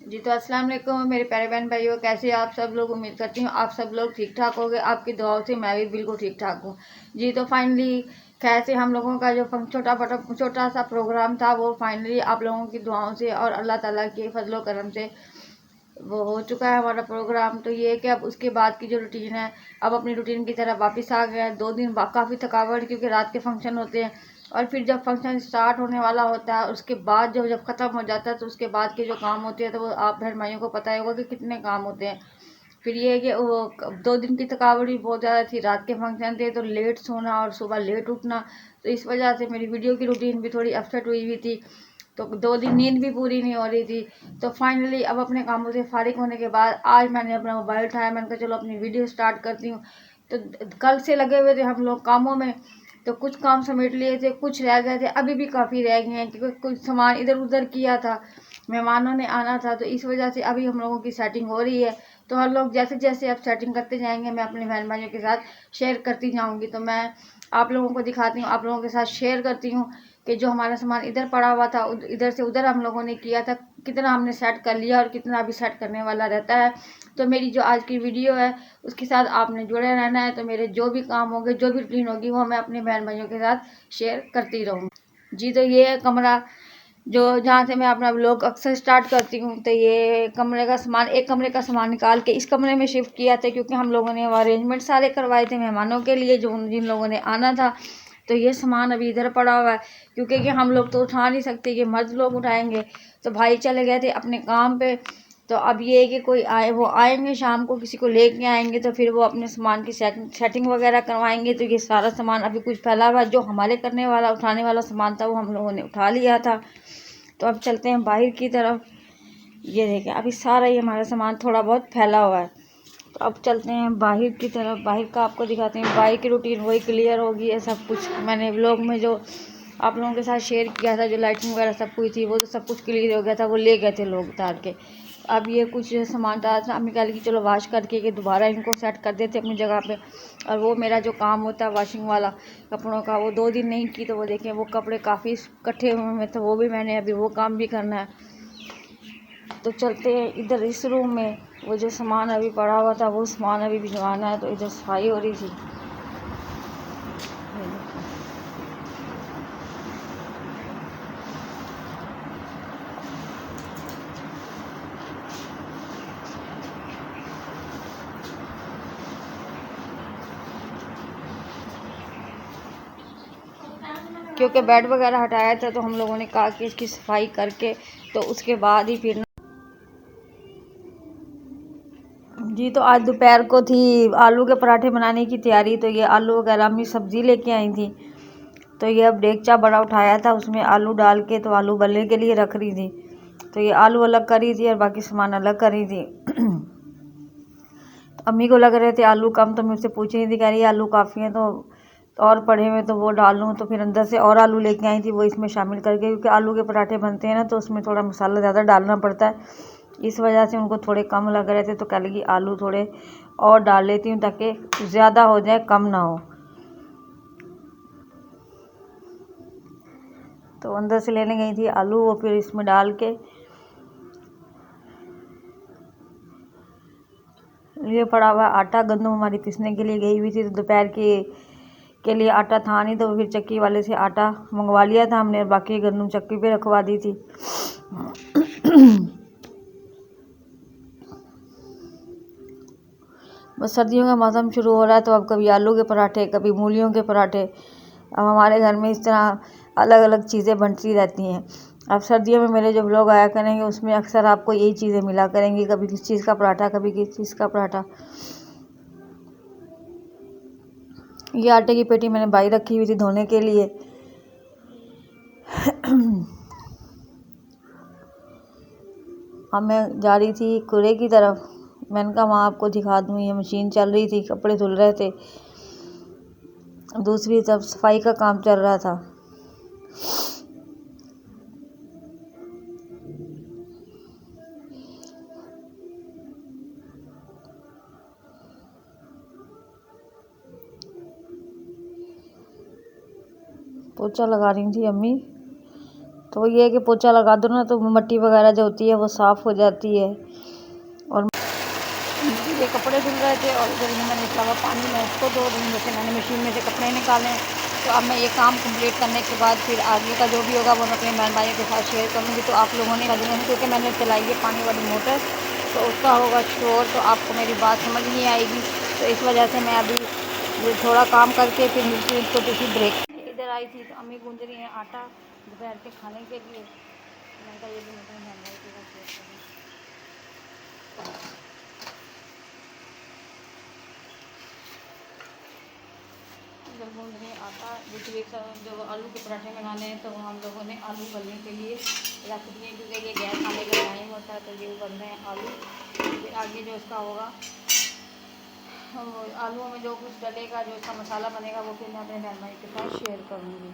जी तो अस्सलाम वालेकुम मेरे प्यारे बहन भाइयों, कैसे आप सब लोग। उम्मीद करती हूँ आप सब लोग ठीक ठाक होंगे। आपकी दुआओं से मैं भी बिल्कुल ठीक ठाक हूँ। जी तो फाइनली कैसे हम लोगों का जो छोटा सा प्रोग्राम था वो फाइनली आप लोगों की दुआओं से और अल्लाह ताला के फजलो करम से वो हो चुका है हमारा प्रोग्राम। तो ये है कि अब उसके बाद की जो रूटीन है, अब अपनी रूटीन की तरह वापस आ गए हैं। 2 दिन काफ़ी थकावट, क्योंकि रात के फंक्शन होते हैं और फिर जब फंक्शन स्टार्ट होने वाला होता है उसके बाद जब ख़त्म हो जाता है तो उसके बाद के जो काम होते हैं तो वो आप बहन भाइयों को पता ही होगा कि कितने काम होते हैं। फिर ये है कि वो 2 दिन की थकावट भी बहुत ज़्यादा थी। रात के फंक्शन थे तो लेट सोना और सुबह लेट उठना, तो इस वजह से मेरी वीडियो की रूटीन भी थोड़ी अपसेट हुई हुई थी। तो 2 दिन नींद भी पूरी नहीं हो रही थी। तो फाइनली अब अपने कामों से फारिग होने के बाद आज मैंने अपना मोबाइल उठाया। मैंने कहा चलो अपनी वीडियो स्टार्ट करती हूँ। तो कल से लगे हुए थे हम लोग कामों में, तो कुछ काम समेट लिए थे, कुछ रह गए थे, अभी भी काफ़ी रह गए हैं क्योंकि कुछ सामान इधर उधर किया था, मेहमानों ने आना था। तो इस वजह से अभी हम लोगों की सेटिंग हो रही है। तो हम लोग जैसे जैसे अब सेटिंग करते जाएंगे मैं अपने बहन भाइयों के साथ शेयर करती जाऊंगी। तो मैं आप लोगों को दिखाती हूँ, आप लोगों के साथ शेयर करती हूँ कि जो हमारा सामान इधर पड़ा हुआ था इधर से उधर हम लोगों ने किया था, कितना हमने सेट कर लिया और कितना अभी सेट करने वाला रहता है। तो मेरी जो आज की वीडियो है उसके साथ आपने जुड़े रहना है। तो मेरे जो भी काम होंगे, जो भी रूटीन होगी, वो मैं अपने बहन भाइयों के साथ शेयर करती रहूँगी। जी तो ये है कमरा जो जहाँ से मैं अपना व्लॉग अक्सर स्टार्ट करती हूँ। तो ये कमरे का सामान, एक कमरे का सामान निकाल के इस कमरे में शिफ्ट किया था, क्योंकि हम लोगों ने वो अरेंजमेंट सारे करवाए थे मेहमानों के लिए जो जिन लोगों ने आना था। तो ये सामान अभी इधर पड़ा हुआ है, क्योंकि कि हम लोग तो उठा नहीं सकते, ये मर्द लोग उठाएंगे। तो भाई चले गए थे अपने काम पे। तो अब ये है कि कोई आए, वो आएंगे शाम को, किसी को लेके आएंगे तो फिर वो अपने सामान की सेटिंग वगैरह करवाएंगे। तो ये सारा सामान अभी कुछ फैला हुआ है, जो हमारे करने वाला उठाने वाला सामान था वो हम लोगों ने उठा लिया था। तो अब चलते हैं बाहर की तरफ। ये देखें अभी सारा ही हमारा सामान थोड़ा बहुत फैला हुआ है। तो अब चलते हैं बाहर की तरफ, बाहर का आपको दिखाते हैं। बाहर की रूटीन वही क्लियर होगी है। सब कुछ मैंने व्लॉग में जो आप लोगों के साथ शेयर किया था, जो लाइटिंग वगैरह सब कुछ थी, वो तो सब कुछ क्लियर हो गया था, वो ले गए थे लोग उतार के। अब ये कुछ सामान था, हमने कहा कि चलो वॉश करके कि दोबारा इनको सेट कर देते अपनी जगह पे। और वो मेरा जो काम होता है वॉशिंग वाला कपड़ों का, वो 2 दिन नहीं की। तो वो देखें वो कपड़े काफ़ी इकट्ठे हुए हैं, तो वो भी मैंने अभी वो काम भी करना है। तो चलते हैं इधर इस रूम में। वो जो सामान अभी पड़ा हुआ था वो सामान अभी भिजवाना है, तो इधर सफाई हो रही थी। क्योंकि बेड वगैरह हटाया था तो हम लोगों ने कहा कि इसकी सफाई करके तो उसके बाद ही फिर जी। तो आज दोपहर को थी आलू के पराठे बनाने की तैयारी। तो ये आलू वगैरह अम्मी सब्ज़ी लेके आई थी। तो ये अब डेगचा बड़ा उठाया था, उसमें आलू डाल के तो आलू उबलने के लिए रख रही थी। तो ये आलू अलग कर रही थी और बाकी सामान अलग कर रही थी। तो अम्मी को लग रहे थे आलू कम, तो मुझसे पूछ रही थी, कह रही आलू काफ़ी हैं तो और पड़े हुए तो वो डाल लूँ। तो फिर अंदर से और आलू लेके आई थी, वो इसमें शामिल करके, क्योंकि आलू के पराठे बनते हैं ना तो उसमें थोड़ा मसाला ज़्यादा डालना पड़ता है। इस वजह से उनको थोड़े कम लग रहे थे, तो कह लगी आलू थोड़े और डाल लेती हूँ ताकि ज़्यादा हो जाए कम ना हो। तो अंदर से लेने गई थी आलू, वो फिर इसमें डाल के ये पड़ा हुआ आटा। गंदम हमारी पीसने के लिए गई हुई थी, तो दोपहर के लिए आटा था नहीं, तो फिर चक्की वाले से आटा मंगवा लिया था हमने और बाकी गंदम चक्की पे रखवा दी थी। बस सर्दियों का मौसम शुरू हो रहा है, तो अब कभी आलू के पराठे, कभी मूलियों के पराठे। अब हमारे घर में इस तरह अलग अलग चीज़ें बनती रहती हैं। अब सर्दियों में मेरे जो व्लॉग आया करेंगे उसमें अक्सर आपको यही चीज़ें मिला करेंगी, कभी किस चीज़ का पराठा, कभी किस चीज़ का पराठा। ये आटे की पेटी मैंने बाई रखी हुई थी धोने के लिए। अब मैं जा रही थी कूड़े की तरफ। मैंने कहा वहाँ आपको दिखा दूँ, ये मशीन चल रही थी, कपड़े धुल रहे थे, दूसरी तरफ सफाई का काम चल रहा था। पोछा लगा रही थी अम्मी। तो वो ये है कि पोछा लगा दो ना तो मिट्टी वगैरह जो होती है वो साफ़ हो जाती है। और ये कपड़े धुल रहे थे और इधर मैंने इतना पानी में उसको धो दूँ, जैसे मैंने मशीन में से कपड़े निकाले। तो अब मैं ये काम कंप्लीट करने के बाद फिर आगे का जो भी होगा वो मैं अपने बहन भाइयों के साथ शेयर करूँगी। तो आप लोगों ने लगे हैं क्योंकि मैंने चलाई है पानी वाली मोटर, तो उसका होगा शोर, तो आपको मेरी बात समझ नहीं आएगी। तो इस वजह से मैं अभी ये थोड़ा काम करके फिर मिलती हूँ इसको किसी ब्रेक। इधर आई थी तो अम्मी गूंज रही हैं आटा दोपहर के खाने के लिए। मैंने कहा ये भी मैं अपने बहन भाई के साथ शेयर करूँ। इधर गूंद रही हैं आटा, जो आलू के पराठे बनाने हैं तो हम लोगों ने आलू उबलने के लिए रख दिए क्योंकि ये गैस आने का टाइम होता है। तो ये उबल रहे हैं आलू। फिर आगे जो इसका होगा आलूओं में जो कुछ डलेगा, जो इसका मसाला बनेगा वो फिर मैं अपने बहन भाई के साथ शेयर करूँगी।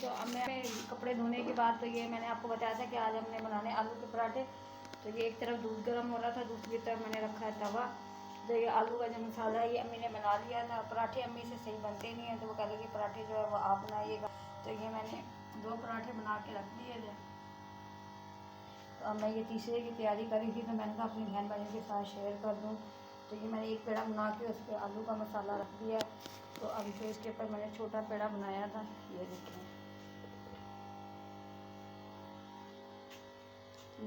तो अब मैं कपड़े धोने के बाद तो ये मैंने आपको बताया था कि आज हमने बनाने आलू के पराठे। तो ये एक तरफ दूध गर्म हो रहा था, दूसरी तरफ मैंने रखा है तवा। तो ये आलू का जो मसाला है ये अम्मी ने बना लिया था। पराठे अम्मी से सही बनते नहीं हैं तो वो कह रही कि पराठे जो है वो आप बनाइएगा। तो ये मैंने 2 पराठे बना के रख दिए थे। तो अब मैं ये तीसरे की तैयारी करी थी तो मैंने कहा अपनी बहन भाइयों के साथ शेयर कर दूँ। तो ये मैंने एक पेड़ा बना के उस पर आलू का मसाला रख दिया। तो अब जो इसके ऊपर मैंने छोटा पेड़ा बनाया था ये देखिए,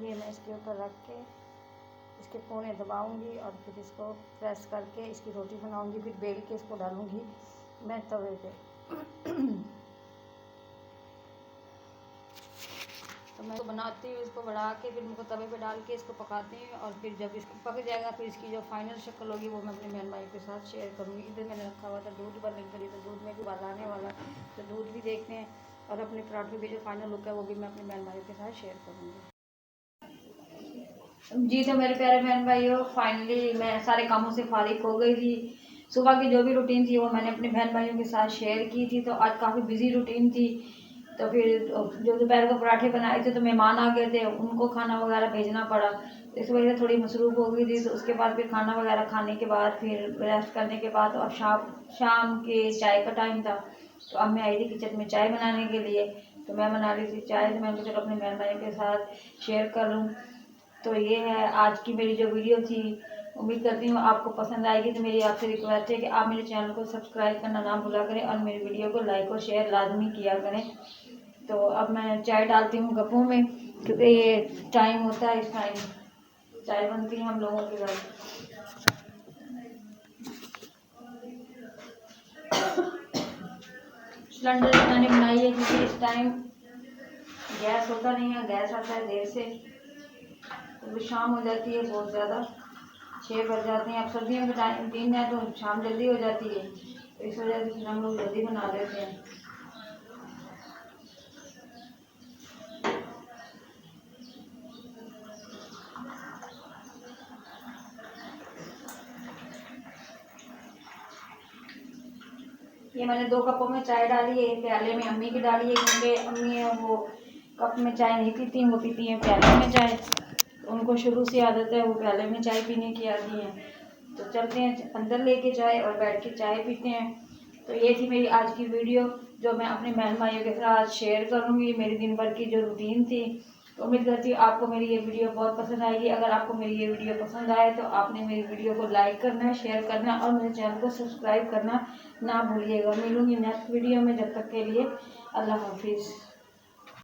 ये मैं इसके ऊपर रख के इसके कोने दबाऊंगी और फिर इसको प्रेस करके इसकी रोटी बनाऊंगी। फिर बेल के इसको डालूंगी मैं तवे पे। तो मैं इसको बनाती हूँ, इसको बढ़ा के फिर उनको तवे पे डाल के इसको पकाती हूँ और फिर जब इसको पक जाएगा फिर इसकी जो फाइनल शक्ल होगी वो मैं अपने बहन भाई के साथ शेयर करूँगी। इधर मैंने रखा हुआ था दूध बनने के लिए, तो दूध में भी उबाल आने वाला, तो दूध भी देखते हैं और अपने पराठे भी जो फाइनल लुक है वो भी मैं अपने बहन भाइयों के साथ शेयर करूँगी। जी तो मेरे प्यारे बहन भाइयों, फाइनली मैं सारे कामों से फारिग हो गई थी। सुबह की जो भी रूटीन थी वो मैंने अपने बहन भाइयों के साथ शेयर की थी। तो आज काफ़ी बिजी रूटीन थी। तो फिर जो दोपहर को पराठे बनाए थे तो मेहमान आ गए थे, उनको खाना वगैरह भेजना पड़ा। इस वजह से थोड़ी मसरूफ़ हो गई थी। तो उसके बाद फिर खाना वगैरह खाने के बाद फिर रेस्ट करने के बाद अब शाम के चाय का टाइम था। तो अब मैं आई थी किचन में चाय बनाने के लिए। तो मैं बना रही थी चाय, तो मैं चलो अपने बहन भाइयों के साथ शेयर कर लूँ। तो ये है आज की मेरी जो वीडियो थी। उम्मीद करती हूँ आपको पसंद आएगी। तो मेरी आपसे रिक्वेस्ट है कि आप मेरे चैनल को सब्सक्राइब करना ना भूला करें और मेरी वीडियो को लाइक और शेयर लाजमी किया करें। तो अब मैं चाय डालती हूँ कपों में क्योंकि ये टाइम होता है, इस टाइम चाय बनती है हम लोगों के घर। सिलेंडर मैंने बनाई है क्योंकि इस टाइम गैस होता नहीं है, गैस आता है देर से, तो शाम हो जाती है बहुत ज़्यादा, 6 बज जाते हैं। अब सर्दियों के टाइम दिन है तो शाम जल्दी हो जाती है, तो इस वजह से फिर हम लोग जल्दी बना लेते हैं। ये मैंने 2 कपों में चाय डाली है, एक प्याले में अम्मी की डाली है क्योंकि अम्मी है वो कप में चाय नहीं पीती, वो पीती हैं प्याले में चाय, तो उनको शुरू से आदत है, वो प्याले में चाय पीने की आती हैं। तो चलते हैं अंदर लेके चाय और बैठ के चाय पीते हैं। तो ये थी मेरी आज की वीडियो जो मैं अपने बहन भाइयों के साथ शेयर करूँगी, मेरी दिन भर की जो रूटीन थी। तो उम्मीद करती हूँ आपको मेरी ये वीडियो बहुत पसंद आएगी। अगर आपको मेरी ये वीडियो पसंद आए तो आपने मेरी वीडियो को लाइक करना, शेयर करना और मेरे चैनल को सब्सक्राइब करना ना भूलिएगा। मिलूंगी नेक्स्ट वीडियो में, जब तक के लिए अल्लाह हाफिज़।